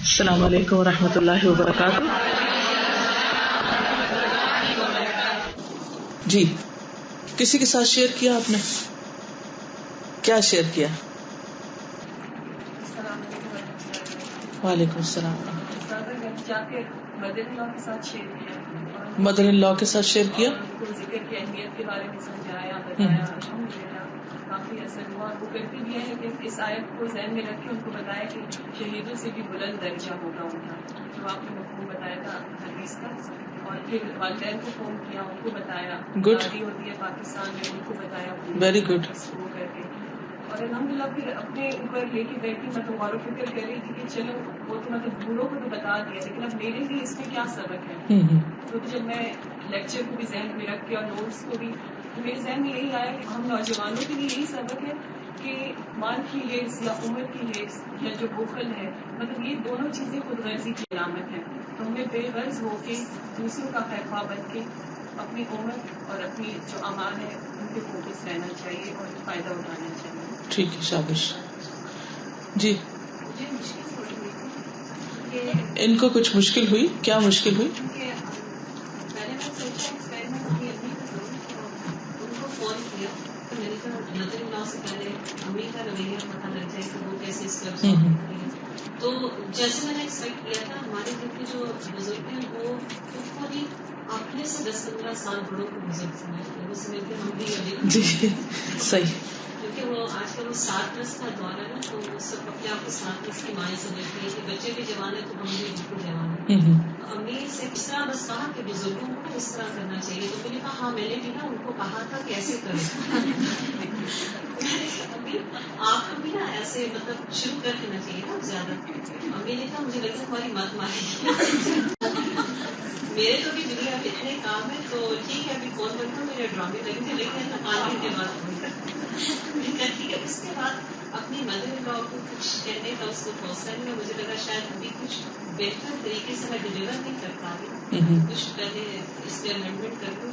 السلام علیکم ورحمۃ اللہ وبرکاتہ. جی کسی کے ساتھ شیئر کیا آپ نے؟ کیا شیئر کیا؟ وعلیکم السلام. مدر ان لا کے ساتھ شیئر کیا. ذکر کی اہمیت کے بارے میں سمجھایا بتایا. الحمدللہ کافی اثر ہوا. وہ کرتی بھی ہے لیکن اس آیت کو ذہن میں رکھ کے ان کو بتایا کہ شہیدوں سے بھی بلند درجہ ہوگا ان کا، جو آپ نے مفہوم بتایا تھا حدیث کا. اور پھر والدین کو فون کیا، ان کو بتایا. دادی ہوتی ہے پاکستان میں، ان کو بتایا. Very good. وہ کر کے اور الحمدللہ پھر اپنے اوپر لے کے بیٹھی. مطلب غور و فکر کر رہی تھی کہ چلو وہ تو مطلب بوڑھوں کو تو بتا دیا، لیکن اب میرے لیے اس میں کیا سبق ہے. تو جب میں لیکچر کو بھی ذہن میں رکھ کے اور نوٹس کو بھی، تو میرے ذہن میں یہی آیا کہ ہم نوجوانوں کے لیے یہی سبق ہے کہ مال کی حرص یا عمر کی حرص یا جو بخل ہے، مطلب یہ دونوں چیزیں خود غرضی کی علامت ہیں. تو ہمیں بے غرض ہو کے دوسروں کا خیرخواہ بن کے اپنی عمر اور اپنی جو اعمال ہے ان پہ فوکس رہنا چاہیے اور فائدہ اٹھانا چاہیے. ٹھیک ہے، شاباش. جی مجھے مشکل تھوڑی ہوئی کہ ان کو کچھ مشکل ہوئی. کیا مشکل ہوئی؟ پہلے میں سوچا ایکسپیریمنٹ اپنی امی کو کروں، تو ان کو فون کیا تو میں نے کہا مدر ان لا سے پہلے امی کا رویہ پتہ لگ جائے کہ وہ کیسے اس کا جواب دیتی ہے. تو جیسے میں نے ایکسپیکٹ کیا تھا، ہمارے گھر کے جو بزرگ ہیں وہ خود ہی اپنے سے 10-15 سال بڑوں کو بزرگ سمجھتے ہیں. وہ سمجھتے ہم بھی ابھی جی صحیح. کیونکہ وہ آج کل وہ 7+ کا دور ہے نا، تو وہ سب اپنے آپ کو 7+ کی مائیں سمجھتی ہے کہ بچے بھی جوان ہے تو ہم بھی بالکل جوان ہیں. امی سے اس طرح بس کہا کہ بزرگوں کو اس طرح کرنا چاہیے. تو میں نے کہا ہاں میں نے بھی نا ان کو کہا تھا کیسے کریں. امی آپ کو بھی نا ایسے مطلب شروع کر دینا چاہیے نا زیادہ. امی نے کہا مجھے لگتا ہے ہماری مت ماری. میرے تو بھی دنیا میں اتنے کام ہے تو ٹھیک ہے ابھی فون کرتا ہوں، میرے ڈرامے لگیں گے لیکن 5 دن کے بعد فون کرتی ہے. اس کے بعد اپنی مدر ان لا کو کچھ کہنے کا اس کو حوصلہ نہیں ہے. مجھے لگا شاید ابھی کچھ بہتر طریقے سے میں ڈیلیور نہیں کر پا رہی. کچھ پہلے اس پہ امینڈمنٹ کر دوں.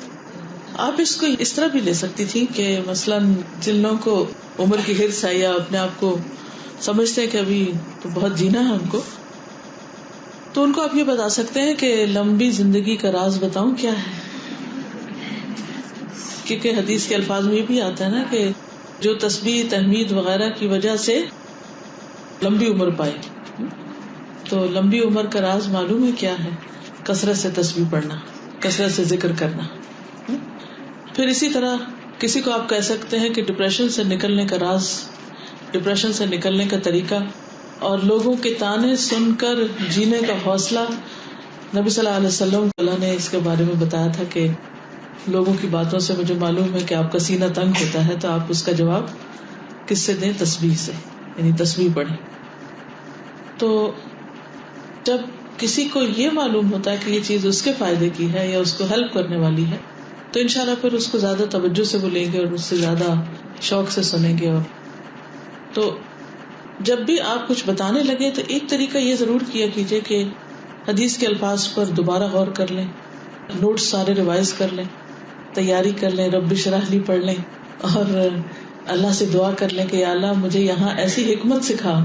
آپ اس کو اس طرح بھی لے سکتی تھی کہ مثلاً جن لوگوں کو عمر کی حرص ہے یا اپنے آپ کو سمجھتے ہیں کہ ابھی تو بہت جینا ہے ان کو، تو ان کو آپ یہ بتا سکتے ہیں کہ لمبی زندگی کا راز بتاؤں کیا ہے. کیونکہ حدیث کے الفاظ میں یہ بھی آتا ہے نا کہ جو تسبیح تحمید وغیرہ کی وجہ سے لمبی عمر پائے. تو لمبی عمر کا راز معلوم ہے کیا ہے؟ کثرت سے تسبیح پڑھنا، کثرت سے ذکر کرنا. پھر اسی طرح کسی کو آپ کہہ سکتے ہیں کہ ڈپریشن سے نکلنے کا راز، ڈپریشن سے نکلنے کا طریقہ اور لوگوں کے تانے سن کر جینے کا حوصلہ. نبی صلی اللہ علیہ وسلم اللہ نے اس کے بارے میں بتایا تھا کہ لوگوں کی باتوں سے مجھے معلوم ہے کہ آپ کا سینہ تنگ ہوتا ہے، تو آپ اس کا جواب کس سے دیں؟ تسبیح سے، یعنی تسبیح پڑھیں. تو جب کسی کو یہ معلوم ہوتا ہے کہ یہ چیز اس کے فائدے کی ہے یا اس کو ہیلپ کرنے والی ہے، تو انشاءاللہ پھر اس کو زیادہ توجہ سے وہ لیں گے اور اس سے زیادہ شوق سے سنیں گے. اور تو جب بھی آپ کچھ بتانے لگے تو ایک طریقہ یہ ضرور کیا کیجیے کہ حدیث کے الفاظ پر دوبارہ غور کر لیں، نوٹس سارے ریوائز کر لیں، تیاری کر لیں، رب اشرح لی پڑھ لیں اور اللہ سے دعا کر لیں کہ یا اللہ مجھے یہاں ایسی حکمت سکھا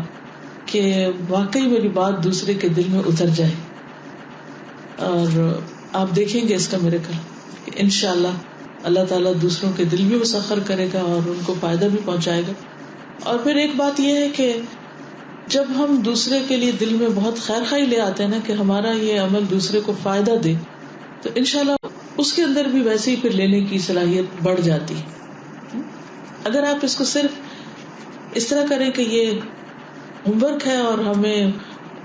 کہ واقعی میری بات دوسرے کے دل میں اتر جائے. اور آپ دیکھیں گے اس کا میریکل کہ انشاءاللہ اللہ تعالیٰ دوسروں کے دل بھی مسخر کرے گا اور ان کو فائدہ بھی پہنچائے گا. اور پھر ایک بات یہ ہے کہ جب ہم دوسرے کے لیے دل میں بہت خیر خواہی لے آتے ہیں نا کہ ہمارا یہ عمل دوسرے کو فائدہ دے، تو انشاءاللہ اس کے اندر بھی ویسے ہی پھر لینے کی صلاحیت بڑھ جاتی ہے. اگر آپ اس کو صرف اس طرح کریں کہ یہ ہوم ورک ہے اور ہمیں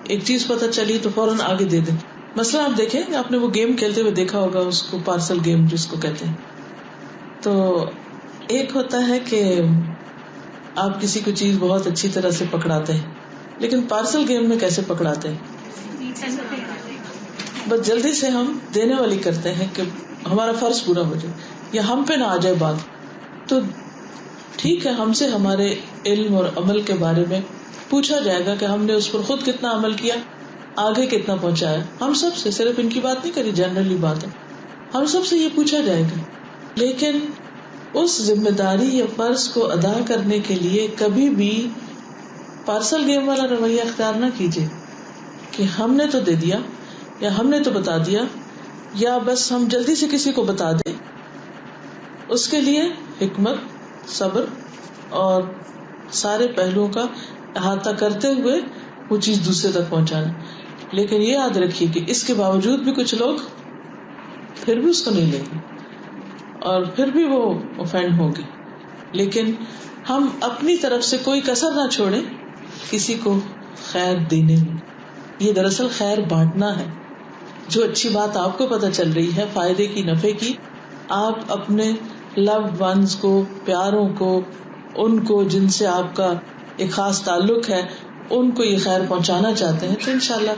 ایک چیز پتہ چلی تو فوراً آگے دے دیں. مثلا آپ دیکھیں آپ نے وہ گیم کھیلتے ہوئے دیکھا ہوگا، اس کو پارسل گیم جس کو کہتے ہیں. تو ایک ہوتا ہے کہ آپ کسی کو چیز بہت اچھی طرح سے پکڑاتے ہیں، لیکن پارسل گیم میں کیسے پکڑاتے ہیں؟ بس جلدی سے ہم دینے والی کرتے ہیں کہ ہمارا فرض پورا ہو جائے یا ہم پہ نہ آ جائے بات. تو ٹھیک ہے، ہم سے ہمارے علم اور عمل کے بارے میں پوچھا جائے گا کہ ہم نے اس پر خود کتنا عمل کیا، آگے کتنا پہنچایا. ہم سب سے، صرف ان کی بات نہیں کری، جنرلی بات ہے، ہم سب سے یہ پوچھا جائے گا. لیکن اس ذمہ داری یا فرض کو ادا کرنے کے لیے کبھی بھی پارسل گیم والا رویہ اختیار نہ کیجیے کہ ہم نے تو دے دیا یا ہم نے تو بتا دیا یا بس ہم جلدی سے کسی کو بتا دیں. اس کے لیے حکمت، صبر اور سارے پہلوؤں کا احاطہ کرتے ہوئے وہ چیز دوسرے تک پہنچانا. لیکن یہ یاد رکھیے کہ اس کے باوجود بھی کچھ لوگ پھر بھی اس کو نہیں لیں گے اور پھر بھی وہ اوفینڈ ہوں گے. لیکن ہم اپنی طرف سے کوئی کسر نہ چھوڑیں کسی کو خیر دینے میں. یہ دراصل خیر بانٹنا ہے. جو اچھی بات آپ کو پتہ چل رہی ہے فائدے کی، نفع کی، آپ اپنے لوڈ ونز کو، پیاروں کو، ان کو جن سے آپ کا ایک خاص تعلق ہے، ان کو یہ خیر پہنچانا چاہتے ہیں تو انشاءاللہ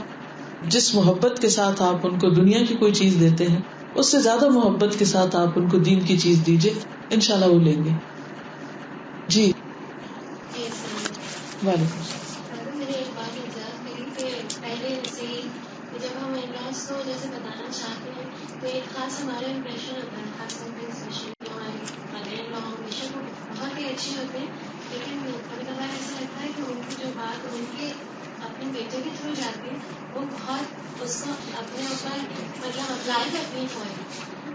جس محبت کے ساتھ آپ ان کو دنیا کی کوئی چیز دیتے ہیں اس سے زیادہ محبت کے ساتھ آپ ان کو دین کی چیز دیجیے، انشاءاللہ وہ لیں گے. جی وعلیکم السلام. میرے ایک بات ایجاد میری کہ پہلے سے ہی جب ہم انلاس کو جیسے بتانا چاہتے ہیں تو ایک خاص ہمارا امپریشن ہوتا ہے، خاص طور پہ اسپیشلی ہمارے مدر ان لا ہمیشہ وہ بہت ہی اچھے ہوتے ہیں، لیکن کبھی کبھار ایسا لگتا ہے کہ ان کی جو بات ان کے اپنے بیٹے کے تھرو جاتی ہے وہ بہت اس کو اپنے اوپر مطلب اپلائی کرتی ہے فوری.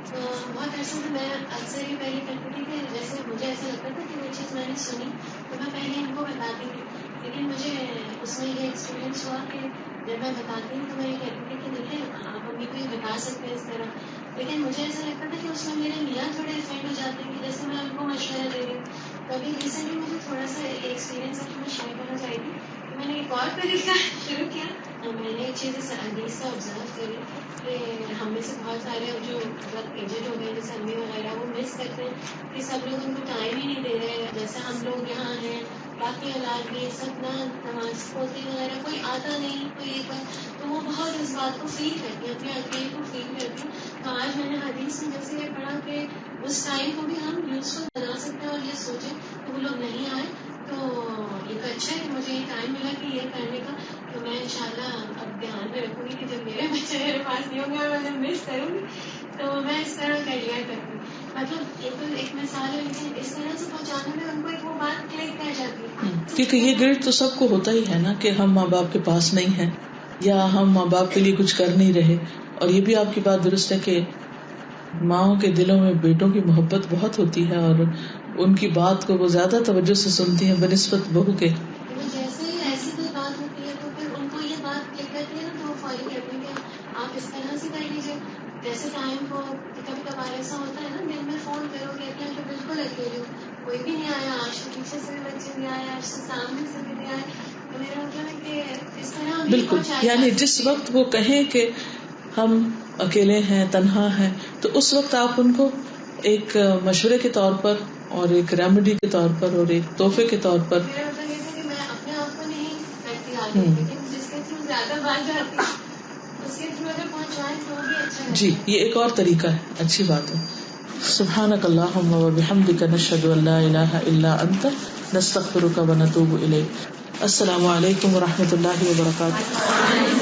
تو بہت ایسا تو میں اکثر یہ پہلے کرتی تھی کہ جیسے مجھے ایسا لگتا تھا کہ وہ چیز میں نے سنی تو میں پہلے ان کو بتاتی تھی، لیکن مجھے اس میں یہ ایکسپیرئنس ہوا کہ جب میں بتاتی ہوں تو میں یہ کہتی تھی کہ دیکھیں آپ امی کو یہ بتا سکتے ہیں اس طرح، لیکن مجھے ایسا لگتا تھا کہ اس میں میرے میاں تھوڑے افیکٹ ہو جاتے ہیں کہ جیسے میں ان کو مشورہ دے رہی ہوں. تو ابھی ریسنٹلی مجھے تھوڑا سا ایکسپیرئنس ہے میں شیئر کرنا چاہی تھی کہ میں نے ایک اور طریقہ شروع کیا. میں نے ایک چیز اس حدیث سے آبزرو کری کہ ہم میں سے بہت سارے جو بہت ایجڈ ہو گئے جیسے امی وغیرہ وہ مس کرتے ہیں کہ سب لوگ ان کو ٹائم ہی نہیں دے رہے جیسے ہم لوگ یہاں ہیں، باقی اولاد بھی سب نہ نماز پڑھتی وغیرہ کوئی آتا نہیں کوئی ایک بار، تو وہ بہت اس بات کو فیل کرتی ہیں، اپنے اکیلے کو فیل کرتی ہیں. تو آج میں نے حدیث میں جیسے یہ پڑھا کہ اس ٹائم کو بھی ہم یوزفل بنا سکتے ہیں اور یہ سوچیں کہ وہ لوگ نہیں آئے تو یہ تو اچھا ہے کہ مجھے یہ ٹائم ملا کہ یہ کرنے کا. تو میں انشاءاللہ اب دھیان میں رکھوں گی کہ جب میرے بچے میرے پاس نہیں ہوں گے اور میں انہیں مس کروں گی تو میں اس طرح کر لیا کروں گی. مطلب یہ تو ایک مثال ہے لیکن اس طرح سے پہنچانے میں ان کو ایک وہ بات کلک کر جاتی ہے. کیونکہ یہ گلٹ تو سب کو ہوتا ہی ہے نا کہ ہم ماں باپ کے پاس نہیں ہیں یا ہم ماں باپ کے لیے کچھ کر نہیں رہے. اور یہ بھی آپ کی بات درست ہے کہ ماؤں کے دلوں میں بیٹوں کی محبت بہت ہوتی ہے اور ان کی بات کو وہ زیادہ توجہ سے سنتی ہیں بنسبت بہو کے. جیسے ہی ایسی کوئی بات ہوتی ہے تو پھر ان کو یہ بات کلک کرتی ہے نا تو وہ فوری کہتے ہیں کہ آپ اس طرح سے کر لیجیے. جیسے ٹائم کو کبھی کبھار ایسا ہوتا ہے نا دن میں فون کرو کہتے ہیں کہ بالکل اکیلے کوئی بھی نہیں آیا، آج تو پیچھے سے بھی بچے نہیں آئے، آج سے سامنے سے بھی نہیں آئے. تو میرا مطلب ہے کہ اس طرح بالکل یعنی جس وقت وہ کہیں کہ ہم اکیلے ہیں تنہا ہیں تو اس وقت آپ ان کو ایک مشورے کے طور پر اور ایک ریمیڈی کے طور پر اور ایک تحفے کے طور پر میرا مطلب یہ تھا کہ میں اپنے آپ کو نہیں کرتی آگے لیکن جس کے تھرو زیادہ بات جاتی اس کے تھرو اگر پہنچائیں تو وہ بھی اچھا. جی یہ ایک اور طریقہ ہے، اچھی بات ہے. سبحانک اللہم وبحمدک نشہد ان لا الہ الا انت نستغفرک ونتوب الیک. السلام علیکم ورحمۃ اللہ وبرکاتہ.